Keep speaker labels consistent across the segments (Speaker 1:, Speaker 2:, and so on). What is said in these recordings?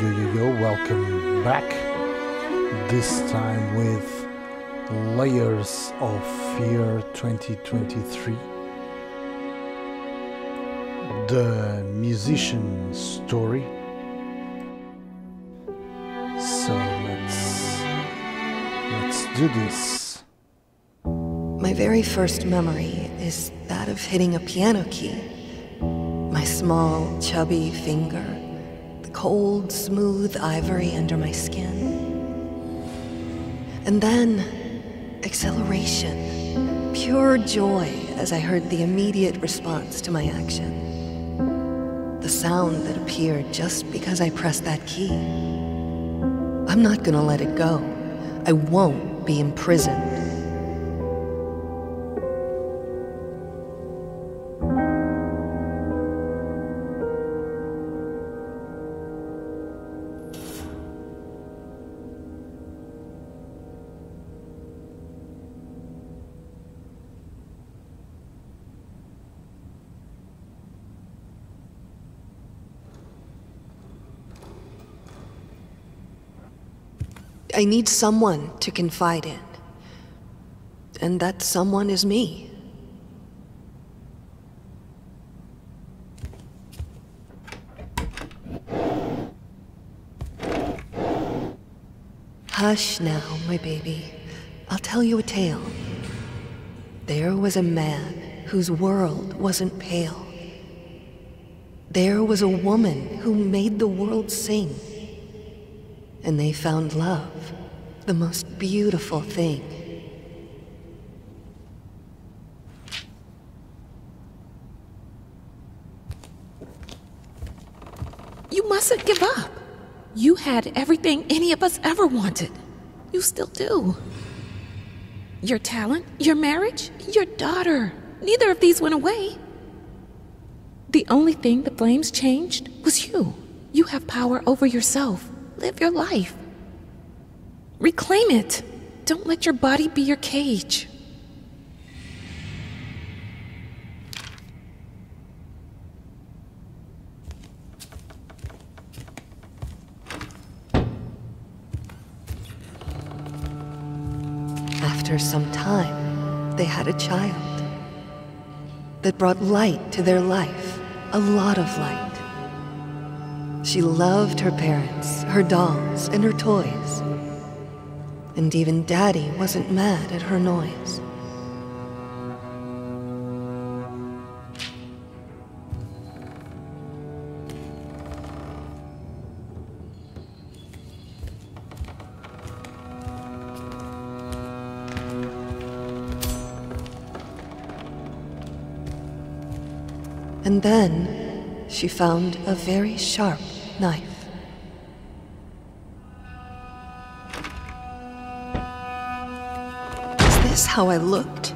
Speaker 1: Welcome back. This time with Layers of Fear 2023. The musician story. So let's do this.
Speaker 2: My very first memory is that of hitting a piano key. My small, chubby finger, the cold, smooth ivory under my skin. And then, acceleration, pure joy as I heard the immediate response to my action. The sound that appeared just because I pressed that key. I'm not gonna let it go. I won't be imprisoned. I need someone to confide in. And that someone is me. Hush now, my baby. I'll tell you a tale. There was a man whose world wasn't pale. There was a woman who made the world sing. And they found love, the most beautiful thing.
Speaker 3: You mustn't give up. You had everything any of us ever wanted. You still do. Your talent, your marriage, your daughter. Neither of these went away. The only thing the flames changed was you. You have power over yourself. Live your life. Reclaim it. Don't let your body be your cage.
Speaker 2: After some time, they had a child that brought light to their life, a lot of light. She loved her parents, her dolls, and her toys. And even Daddy wasn't mad at her noise. And then she found a very sharp knife. Is this how I looked?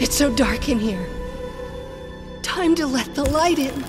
Speaker 2: It's so dark in here. Time to let the light in.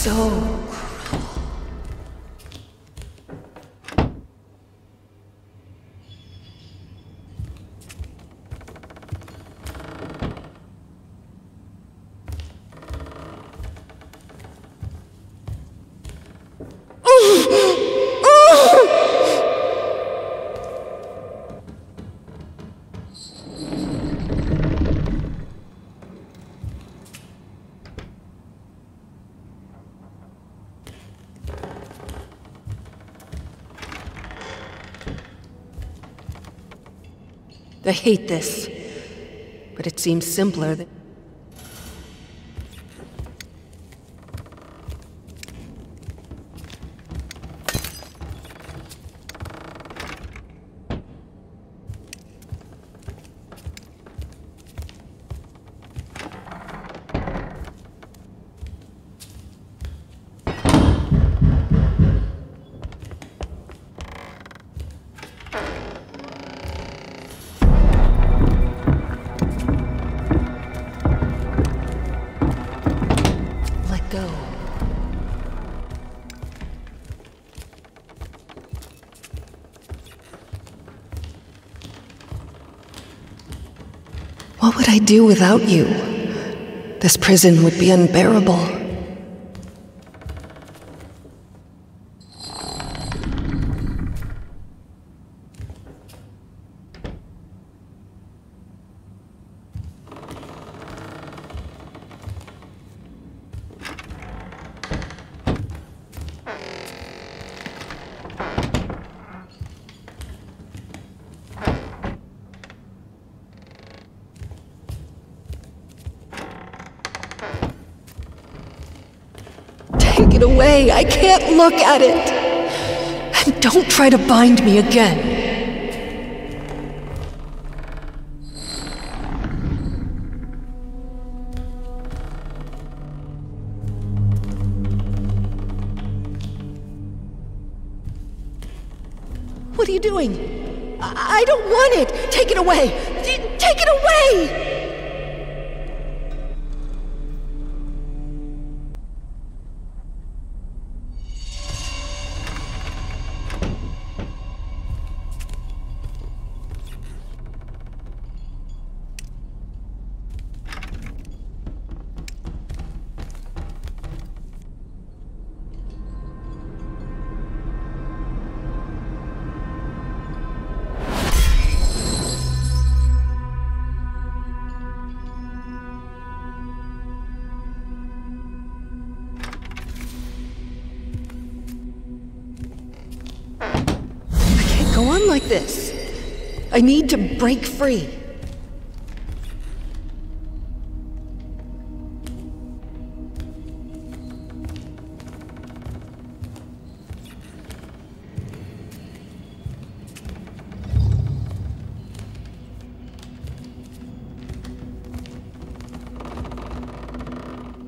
Speaker 2: so I hate this, but it seems simpler than... What would I do without you? This prison would be unbearable. Take it away. I can't look at it. And don't try to bind me again. What are you doing? I don't want it. Take it away. Take it away! Go on like this. I need to break free.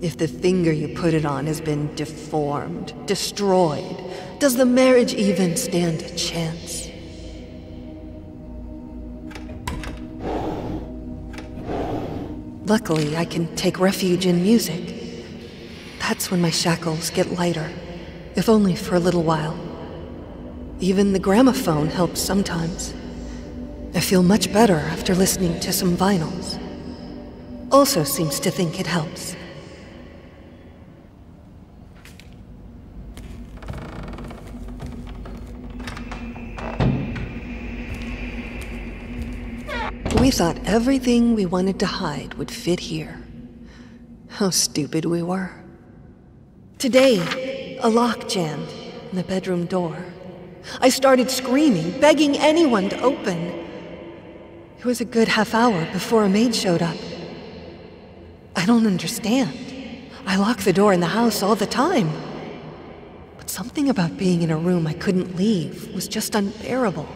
Speaker 2: If the finger you put it on has been deformed, destroyed, does the marriage even stand a chance? Luckily, I can take refuge in music. That's when my shackles get lighter, if only for a little while. Even the gramophone helps sometimes. I feel much better after listening to some vinyls. Also seems to think it helps. We thought everything we wanted to hide would fit here. How stupid we were. Today, a lock jammed in the bedroom door. I started screaming, begging anyone to open. It was a good half hour before a maid showed up. I don't understand. I lock the door in the house all the time. But something about being in a room I couldn't leave was just unbearable.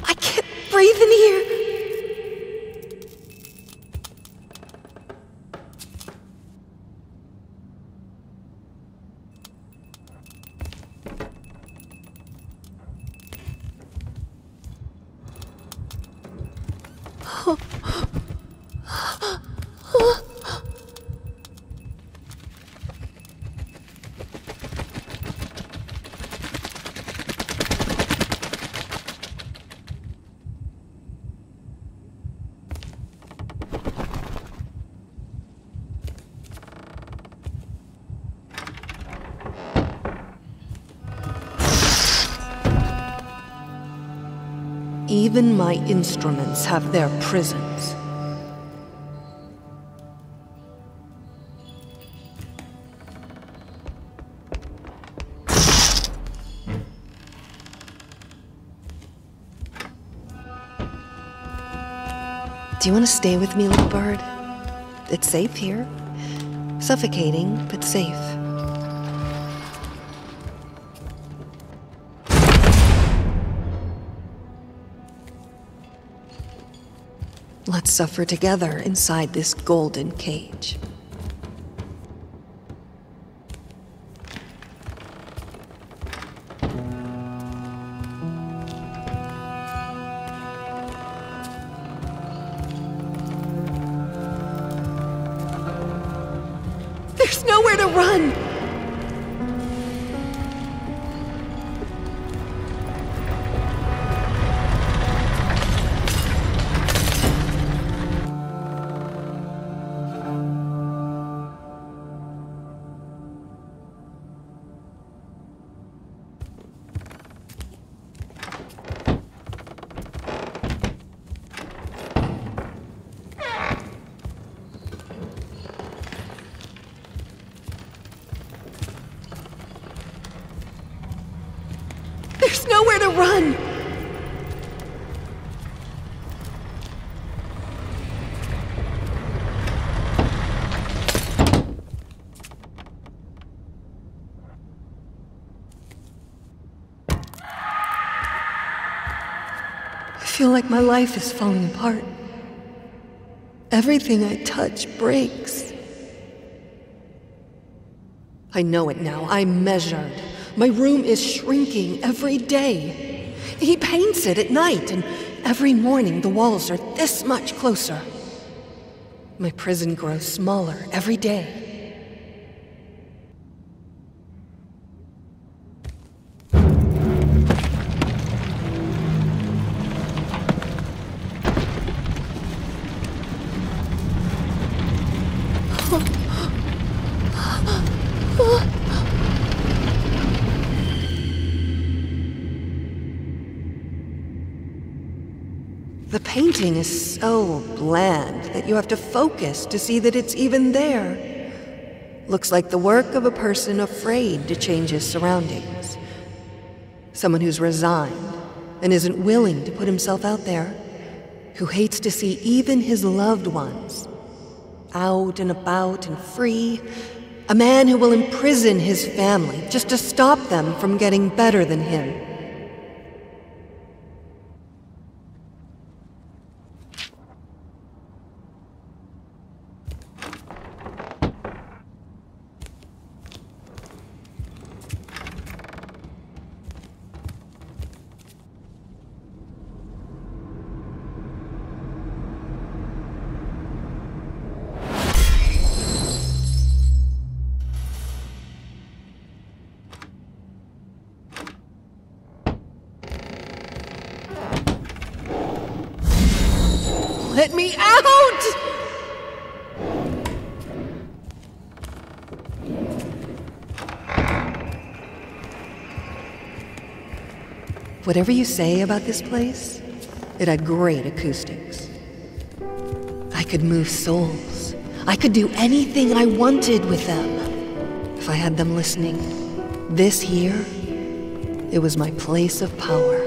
Speaker 2: I can't breathe in here. Even my instruments have their prisons. Do you want to stay with me, little bird? It's safe here. Suffocating, but safe. Let's suffer together inside this golden cage. There's nowhere to run! There's nowhere to run! I feel like my life is falling apart. Everything I touch breaks. I know it now. I'm measured. My room is shrinking every day. He paints it at night, and every morning the walls are this much closer. My prison grows smaller every day. The painting is so bland that you have to focus to see that it's even there. Looks like the work of a person afraid to change his surroundings. Someone who's resigned and isn't willing to put himself out there. Who hates to see even his loved ones out and about and free. A man who will imprison his family just to stop them from getting better than him. Let me out! Whatever you say about this place, it had great acoustics. I could move souls. I could do anything I wanted with them. If I had them listening. This here, it was my place of power.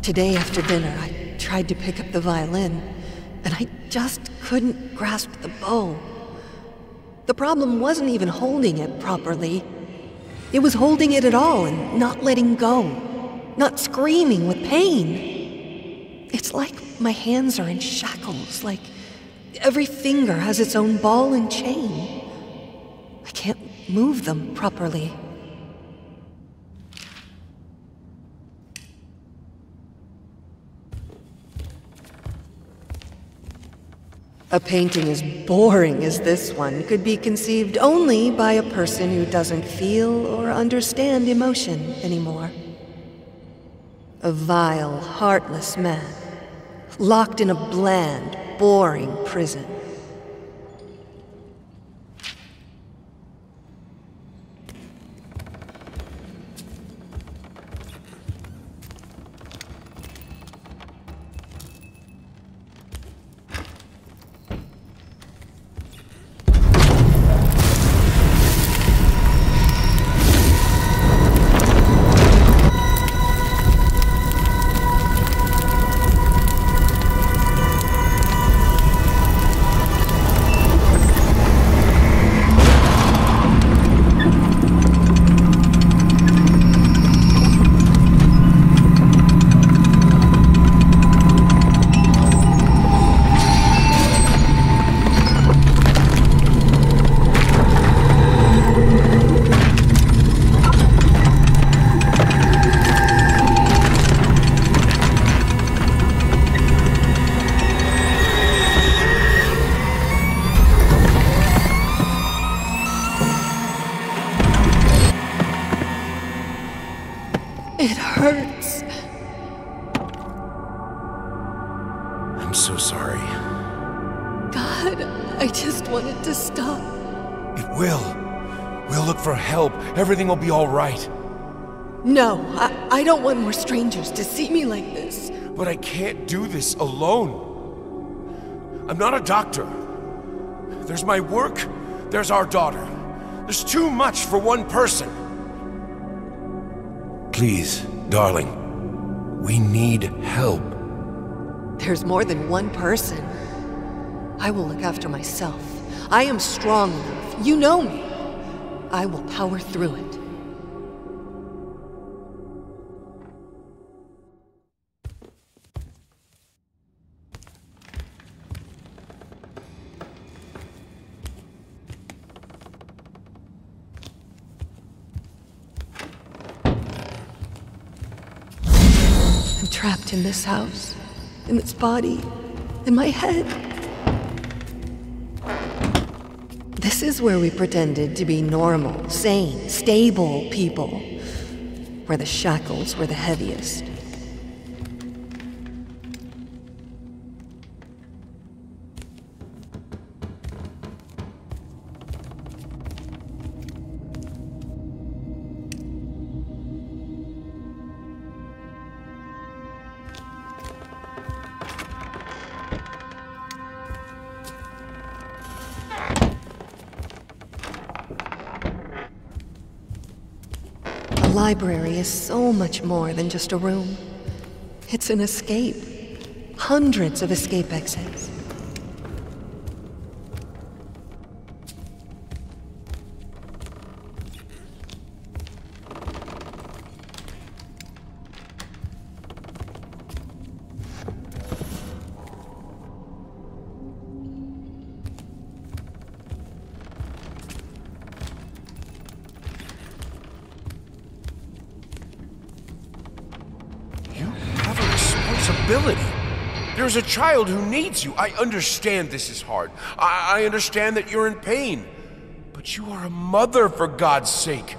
Speaker 2: Today after dinner, I tried to pick up the violin, and I just couldn't grasp the bow. The problem wasn't even holding it properly. It was holding it at all and not letting go, not screaming with pain. It's like my hands are in shackles, like every finger has its own ball and chain. I can't move them properly. A painting as boring as this one could be conceived only by a person who doesn't feel or understand emotion anymore. A vile, heartless man, locked in a bland, boring prison. It hurts.
Speaker 4: I'm so sorry.
Speaker 2: God, I just wanted to stop.
Speaker 4: It will. We'll look for help. Everything will be all right.
Speaker 2: No, I don't want more strangers to see me like this.
Speaker 4: But I can't do this alone. I'm not a doctor. There's my work, there's our daughter. There's too much for one person. Please, darling, we need help.
Speaker 2: There's more than one person. I will look after myself. I am strong enough. You know me. I will power through it. I'm trapped in this house, in this body, in my head. This is where we pretended to be normal, sane, stable people, where the shackles were the heaviest. A library is so much more than just a room. It's an escape. Hundreds of escape exits.
Speaker 4: There's a child who needs you. I understand this is hard. I understand that you're in pain. But you are a mother, for God's sake.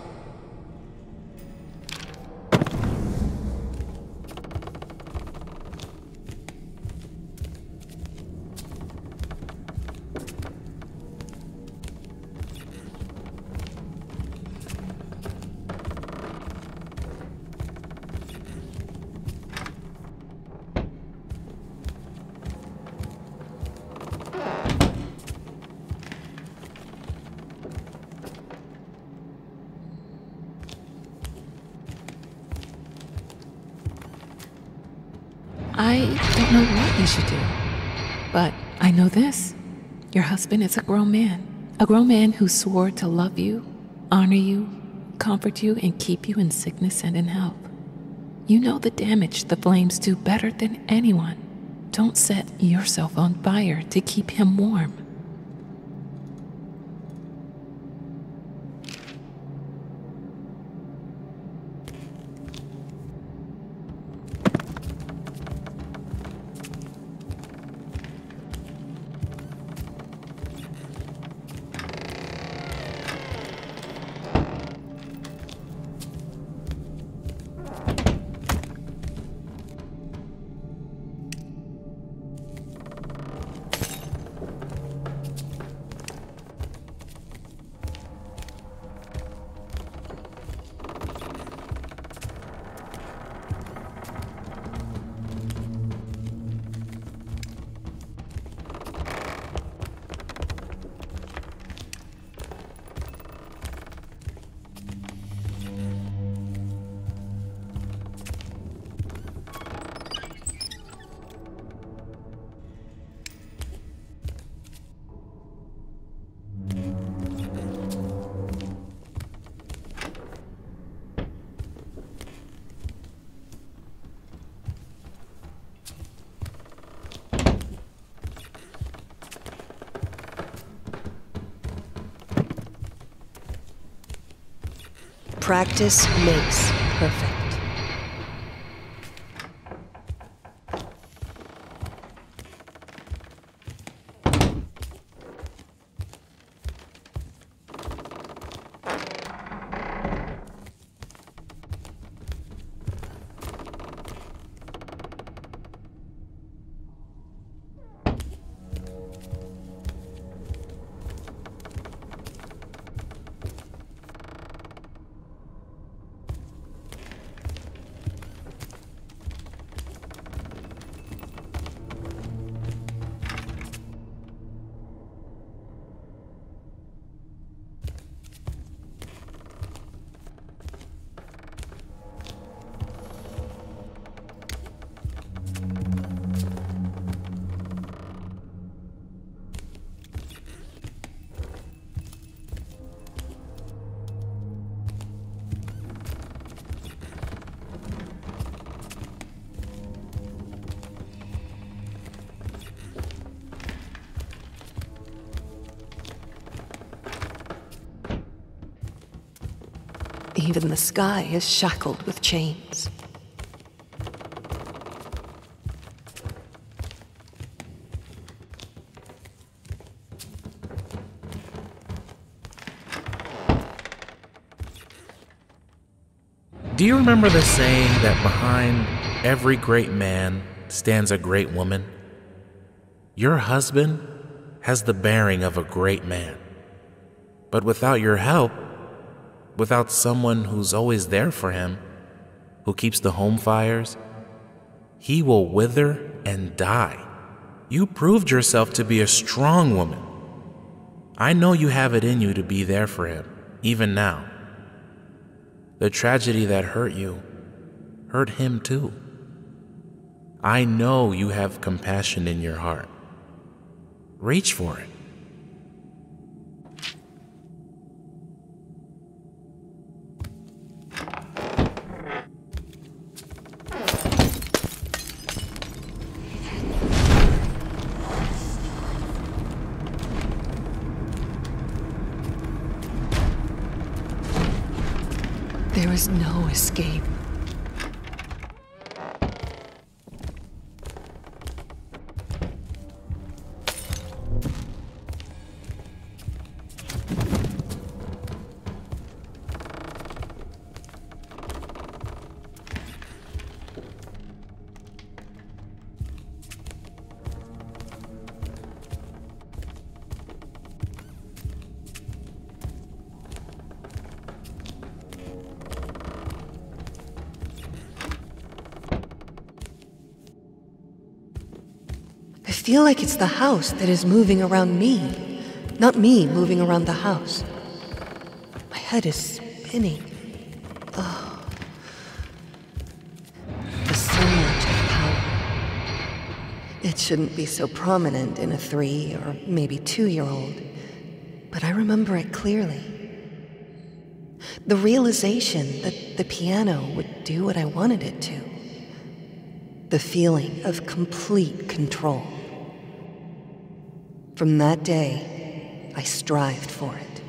Speaker 3: I don't know what you should do, but I know this. Your husband is a grown man who swore to love you, honor you, comfort you, and keep you in sickness and in health. You know the damage the flames do better than anyone. Don't set yourself on fire to keep him warm.
Speaker 2: Practice makes perfect. Even the sky is shackled with chains.
Speaker 5: Do you remember the saying that behind every great man stands a great woman? Your husband has the bearing of a great man. But without your help, without someone who's always there for him, who keeps the home fires, he will wither and die. You proved yourself to be a strong woman. I know you have it in you to be there for him, even now. The tragedy that hurt you hurt him too. I know you have compassion in your heart. Reach for it.
Speaker 2: There is no escape. I feel like it's the house that is moving around me, not me moving around the house. My head is spinning. Oh. There's so much of power. It shouldn't be so prominent in a 3 or maybe 2-year-old, but I remember it clearly. The realization that the piano would do what I wanted it to. The feeling of complete control. From that day, I strived for it.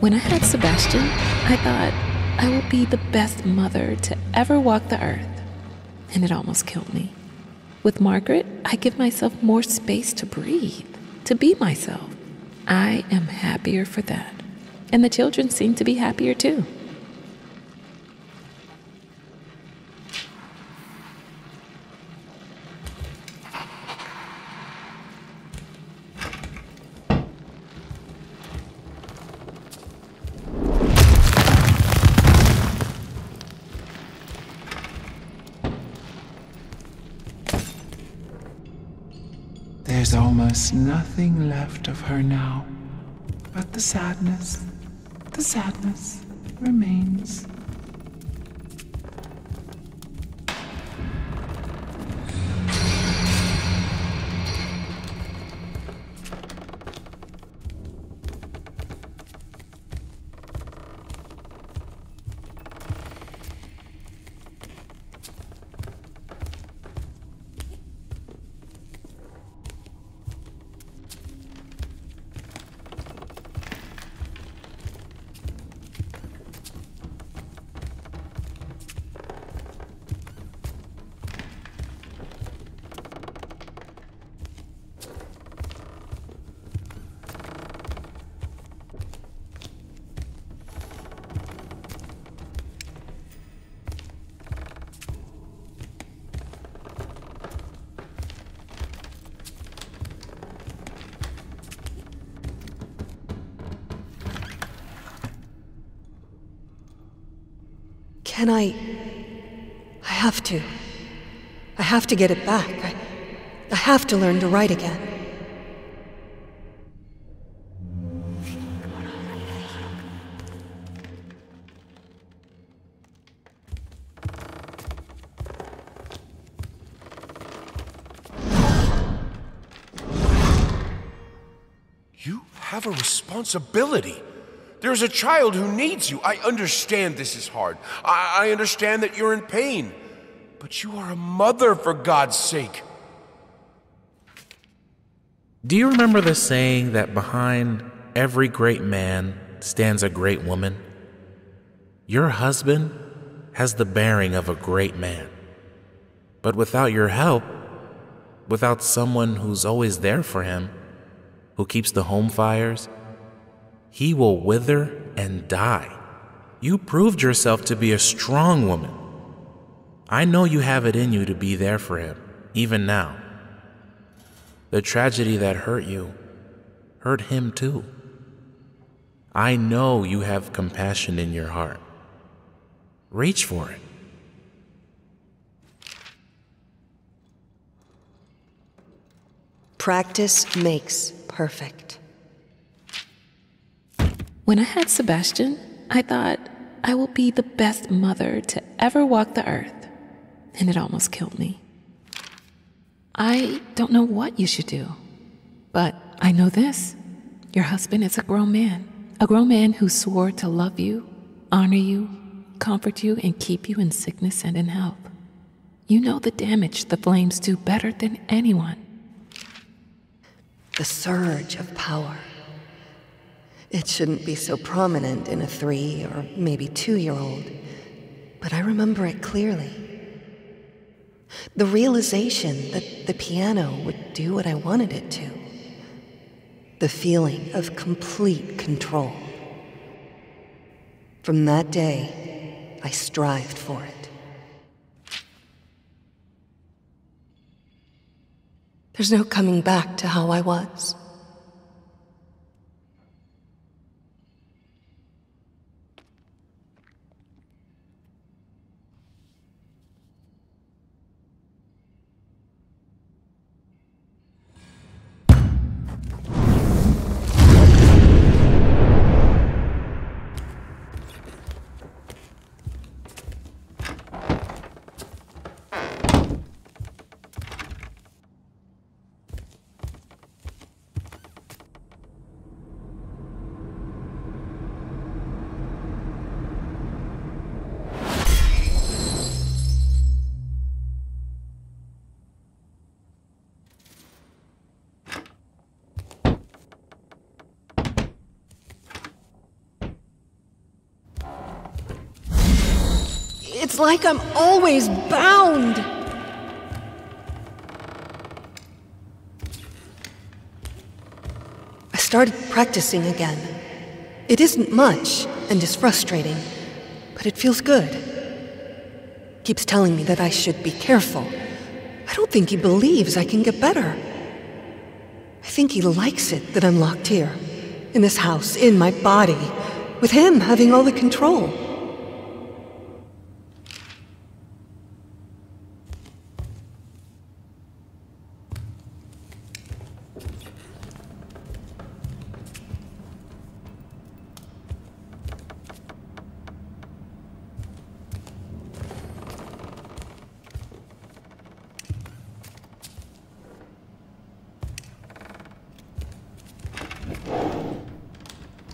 Speaker 3: When I had Sebastian, I thought I would be the best mother to ever walk the earth, and it almost killed me. With Margaret, I give myself more space to breathe, to be myself. I am happier for that, and the children seem to be happier too.
Speaker 6: There's almost nothing left of her now, but the sadness remains.
Speaker 2: Can I have to. I have to get it back. I have to learn to write again.
Speaker 4: You have a responsibility. There's a child who needs you. I understand this is hard. I understand that you're in pain. But you are a mother, for God's sake.
Speaker 5: Do you remember the saying that behind every great man stands a great woman? Your husband has the bearing of a great man. But without your help, without someone who's always there for him, who keeps the home fires, he will wither and die. You proved yourself to be a strong woman. I know you have it in you to be there for him, even now. The tragedy that hurt you hurt him too. I know you have compassion in your heart. Reach for it.
Speaker 2: Practice makes perfect.
Speaker 3: When I had Sebastian, I thought I will be the best mother to ever walk the earth, and it almost killed me. I don't know what you should do, but I know this. Your husband is a grown man who swore to love you, honor you, comfort you, and keep you in sickness and in health. You know the damage the flames do better than anyone.
Speaker 2: The surge of power. It shouldn't be so prominent in a 3 or maybe 2-year-old, but I remember it clearly. The realization that the piano would do what I wanted it to. The feeling of complete control. From that day, I strived for it. There's no coming back to how I was. It's like I'm always bound. I started practicing again. It isn't much and is frustrating, but it feels good. Keeps telling me that I should be careful. I don't think he believes I can get better. I think he likes it that I'm locked here, in this house, in my body, with him having all the control.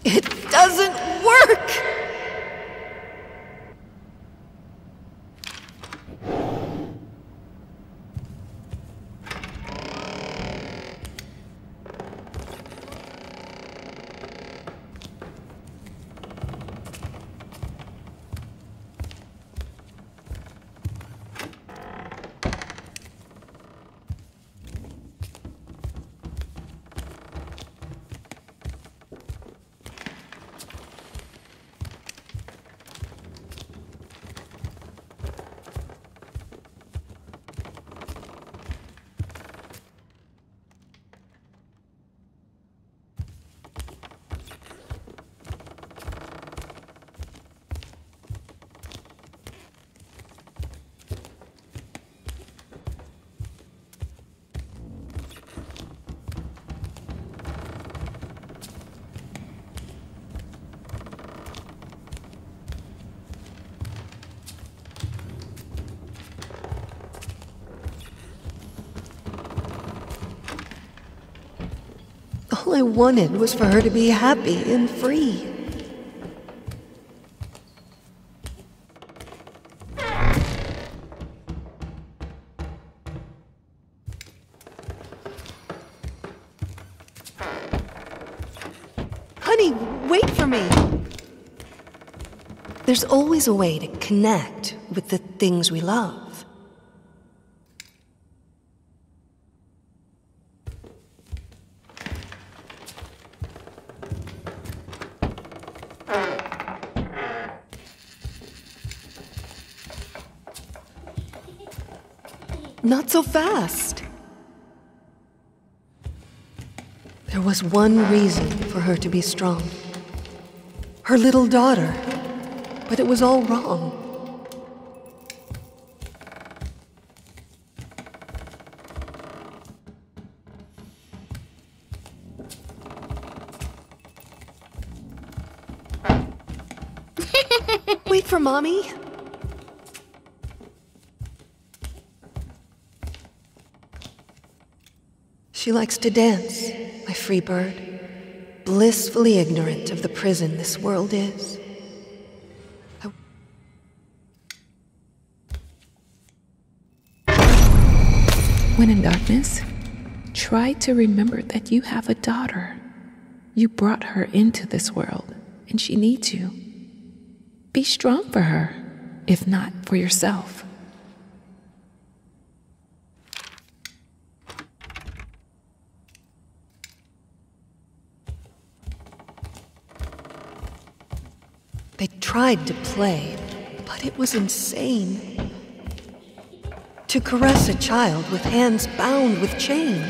Speaker 2: It doesn't work! All I wanted was for her to be happy and free. Honey, wait for me! There's always a way to connect with the things we love. Not so fast. There was one reason for her to be strong. Her little daughter. But it was all wrong. Wait for Mommy. She likes to dance, my free bird, blissfully ignorant of the prison this world is.
Speaker 3: When in darkness, try to remember that you have a daughter. You brought her into this world, and she needs you. Be strong for her, if not for yourself.
Speaker 2: They tried to play, but it was insane. To caress a child with hands bound with chain.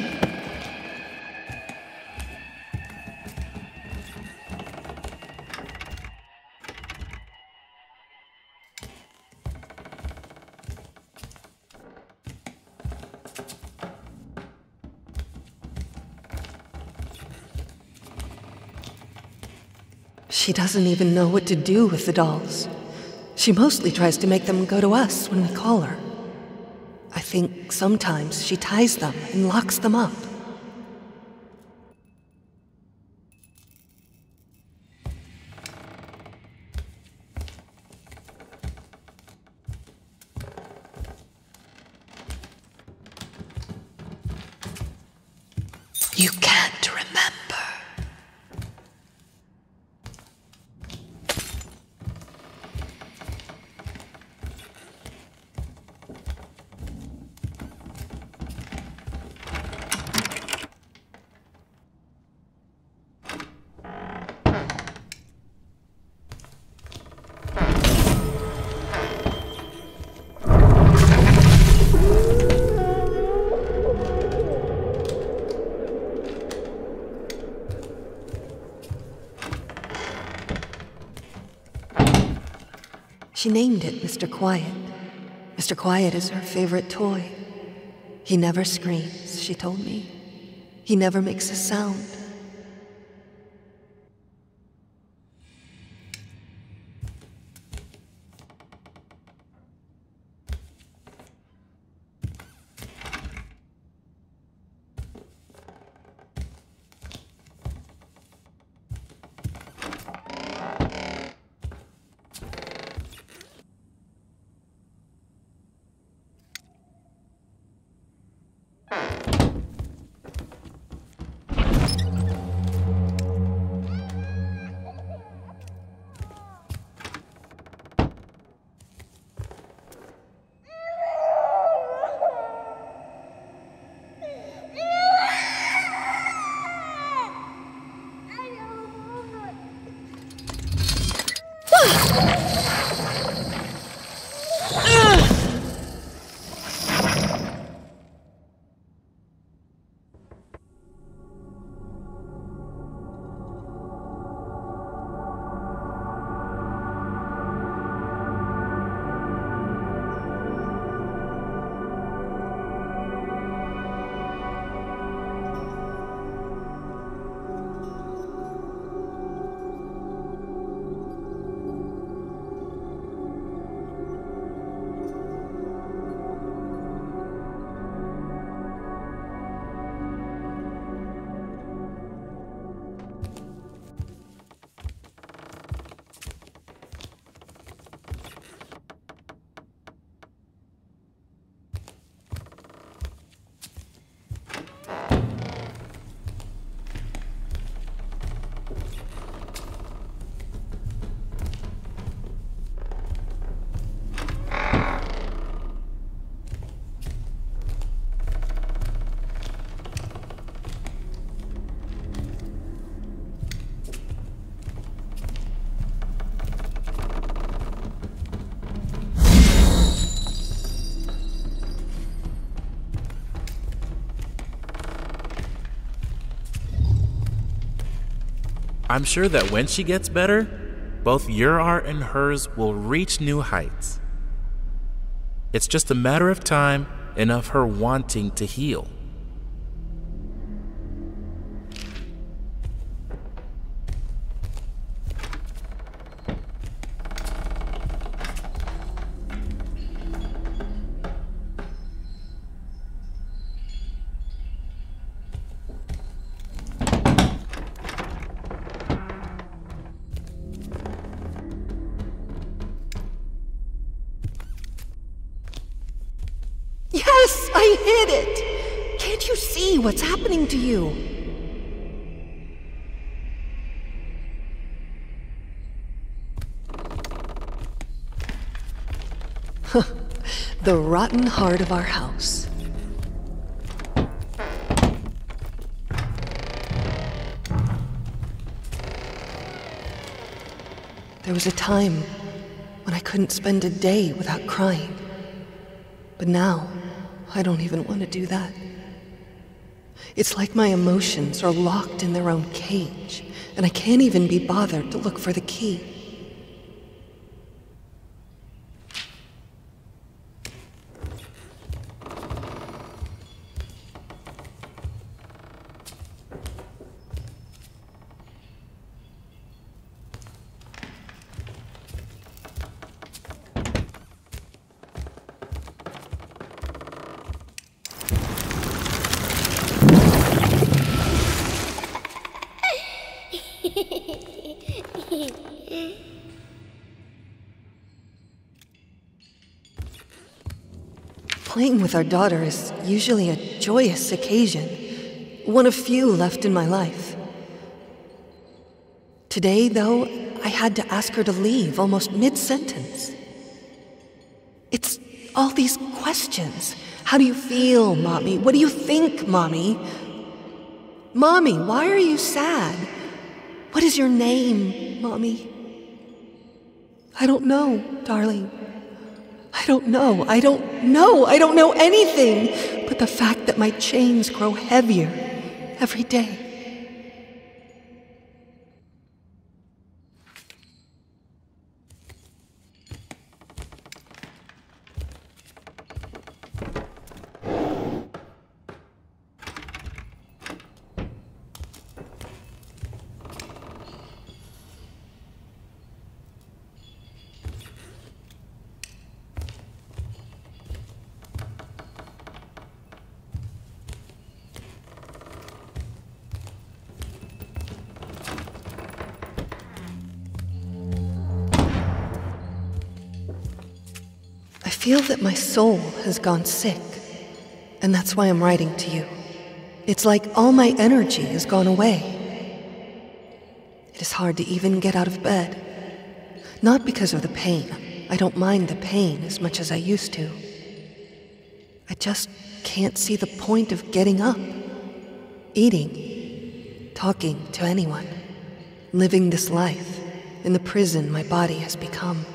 Speaker 2: She doesn't even know what to do with the dolls. She mostly tries to make them go to us when we call her. I think sometimes she ties them and locks them up. You can't remember. She named it Mr. Quiet. Mr. Quiet is her favorite toy. He never screams, she told me. He never makes a sound.
Speaker 5: I'm sure that when she gets better, both your art and hers will reach new heights. It's just a matter of time and of her wanting to heal.
Speaker 2: Yes, I hit it! Can't you see what's happening to you? The rotten heart of our house. There was a time when I couldn't spend a day without crying. But now, I don't even want to do that. It's like my emotions are locked in their own cage, and I can't even be bothered to look for the key. Playing with our daughter is usually a joyous occasion, one of few left in my life. Today, though, I had to ask her to leave almost mid-sentence. It's all these questions. How do you feel, Mommy? What do you think, Mommy? Mommy, why are you sad? What is your name, Mommy? I don't know, darling. I don't know. I don't know anything but the fact that my chains grow heavier every day. feel that my soul has gone sick, and that's why I'm writing to you. It's like all my energy has gone away. It is hard to even get out of bed. Not because of the pain. I don't mind the pain as much as I used to. I just can't see the point of getting up, eating, talking to anyone, living this life in the prison my body has become.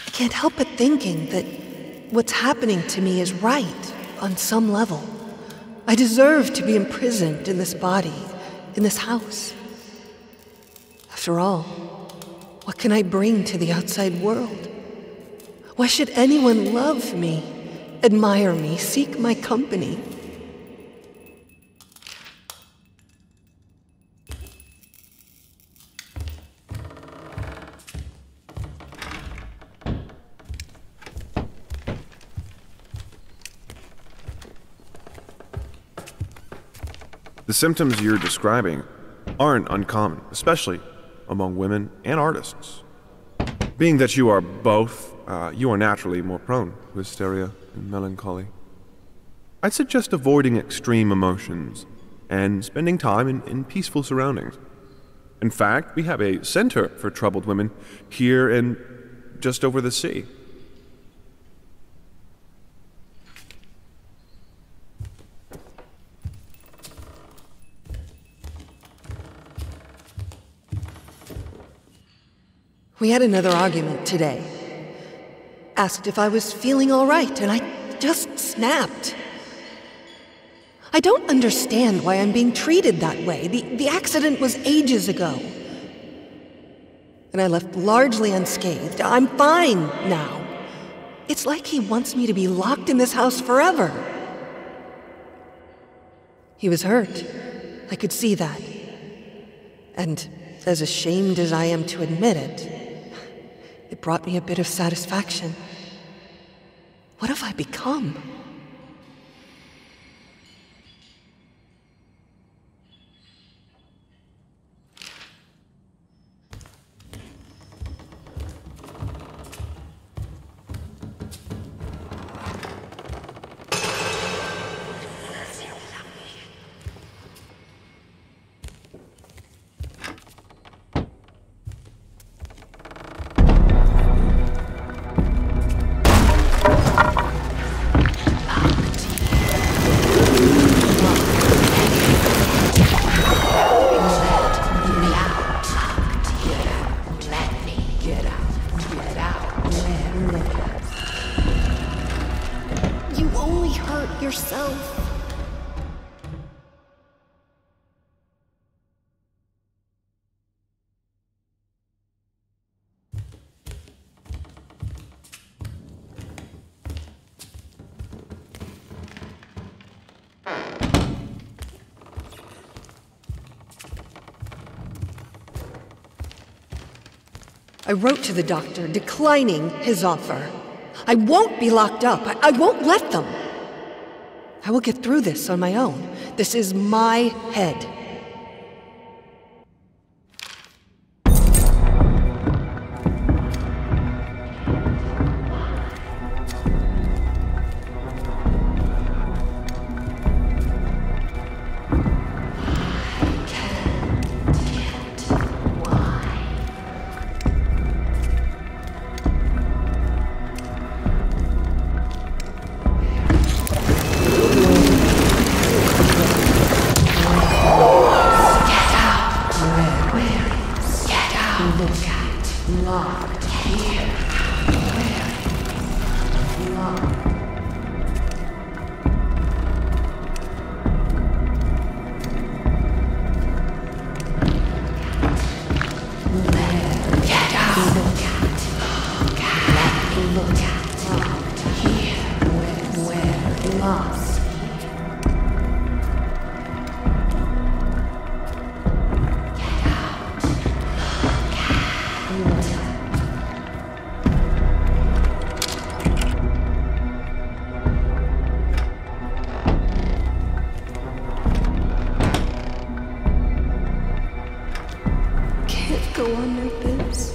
Speaker 2: I can't help but thinking that what's happening to me is right on some level. I deserve to be imprisoned in this body, in this house. After all, what can I bring to the outside world? Why should anyone love me, admire me, seek my company?
Speaker 7: The symptoms you're describing aren't uncommon, especially among women and artists. Being that you are both, you are naturally more prone to hysteria and melancholy. I'd suggest avoiding extreme emotions and spending time in peaceful surroundings. In fact, we have a center for troubled women here and just over the sea.
Speaker 2: We had another argument today. Asked if I was feeling all right, and I just snapped. I don't understand why I'm being treated that way. The accident was ages ago. And I left largely unscathed. I'm fine now. It's like he wants me to be locked in this house forever. He was hurt. I could see that. And as ashamed as I am to admit it, it brought me a bit of satisfaction. What have I become? I wrote to the doctor declining his offer. I won't be locked up. I won't let them. I will get through this on my own. This is my head. Go on like this.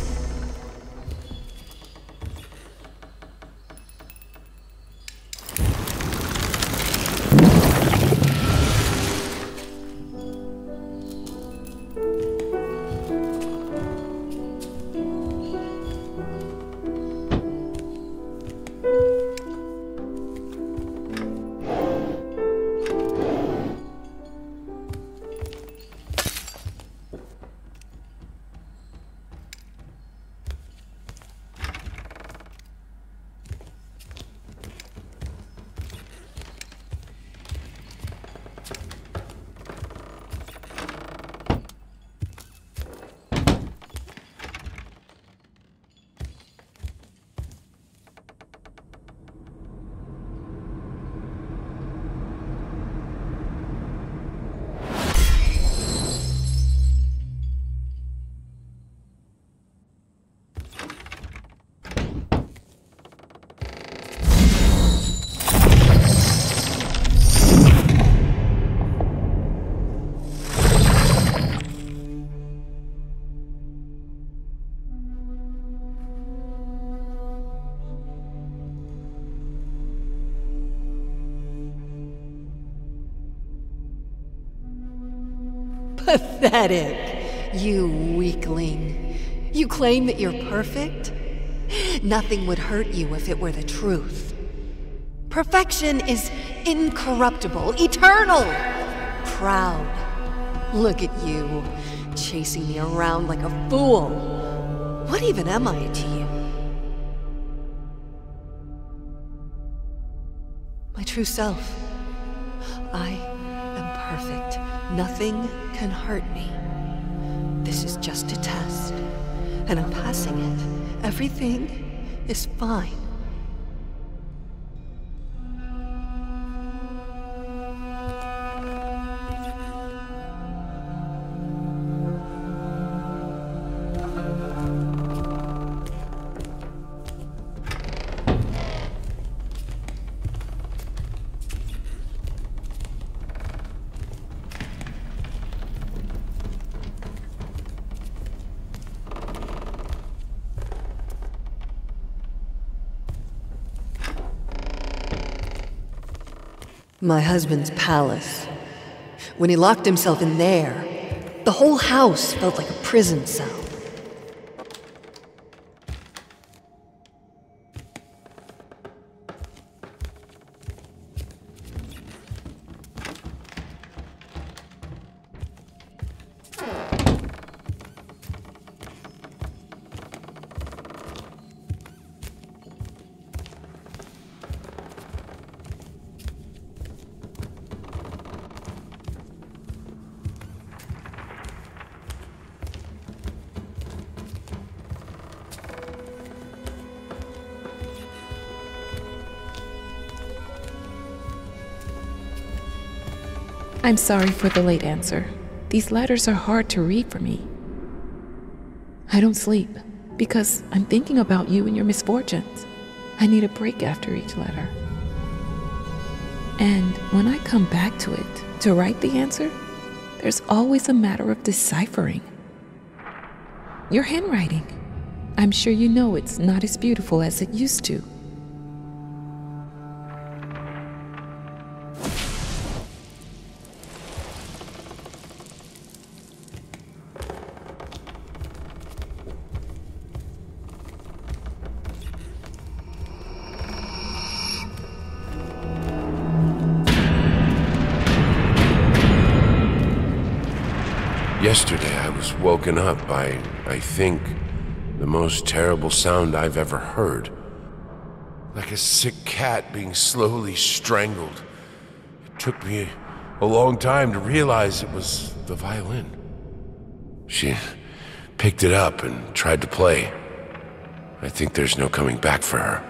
Speaker 2: Pathetic. You weakling. You claim that you're perfect? Nothing would hurt you if it were the truth. Perfection is incorruptible, eternal, proud. Look at you, chasing me around like a fool. What even am I to you? My true self. I am perfect. Nothing can hurt me. This is just a test, and I'm passing it. Everything is fine. My husband's palace. When he locked himself in there, the whole house felt like a prison cell.
Speaker 3: I'm sorry for the late answer. These letters are hard to read for me. I don't sleep because I'm thinking about you and your misfortunes. I need a break after each letter. And when I come back to it to write the answer, there's always a matter of deciphering. Your handwriting, I'm sure you know it's not as beautiful as it used to.
Speaker 4: Yesterday I was woken up by, I think, the most terrible sound I've ever heard. Like a sick cat being slowly strangled. It took me a long time to realize it was the violin. She picked it up and tried to play. I think there's no coming back for her.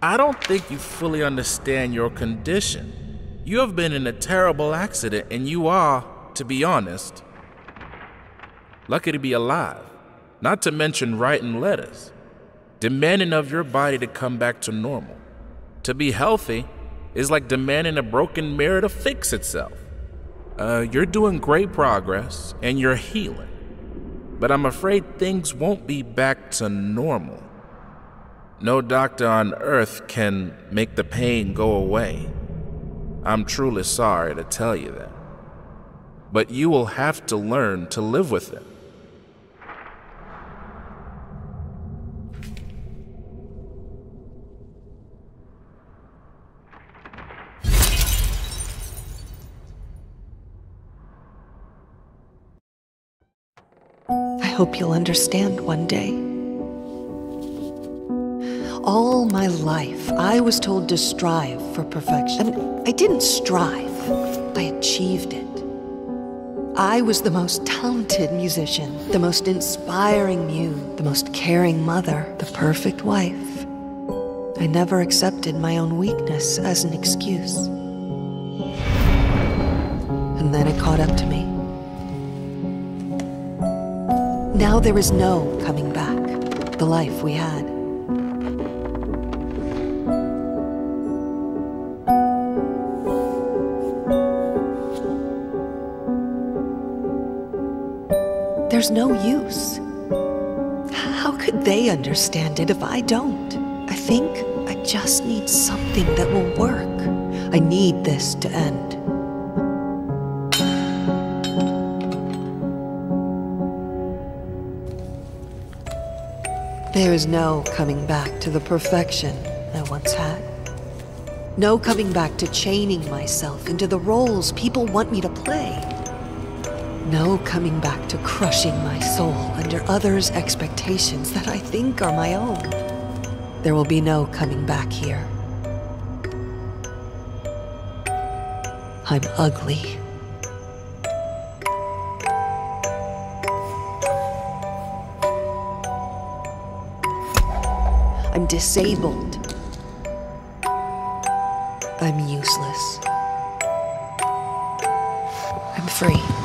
Speaker 5: I don't think you fully understand your condition. You have been in a terrible accident, and you are, to be honest, lucky to be alive. Not to mention writing letters, demanding of your body to come back to normal. To be healthy is like demanding a broken mirror to fix itself. You're doing great progress, and you're healing. But I'm afraid things won't be back to normal. No doctor on earth can make the pain go away. I'm truly sorry to tell you that. But you will have to learn to live with it.
Speaker 2: I hope you'll understand one day. All my life, I was told to strive for perfection. And I didn't strive, I achieved it. I was the most talented musician, the most inspiring muse, the most caring mother, the perfect wife. I never accepted my own weakness as an excuse. And then it caught up to me. Now there is no coming back, the life we had. There's no use. How could they understand it if I don't? I think I just need something that will work. I need this to end. There is no coming back to the perfection I once had. No coming back to chaining myself into the roles people want me to play. No coming back to crushing my soul under others' expectations that I think are my own. There will be no coming back here. I'm ugly. I'm disabled. I'm useless. I'm free.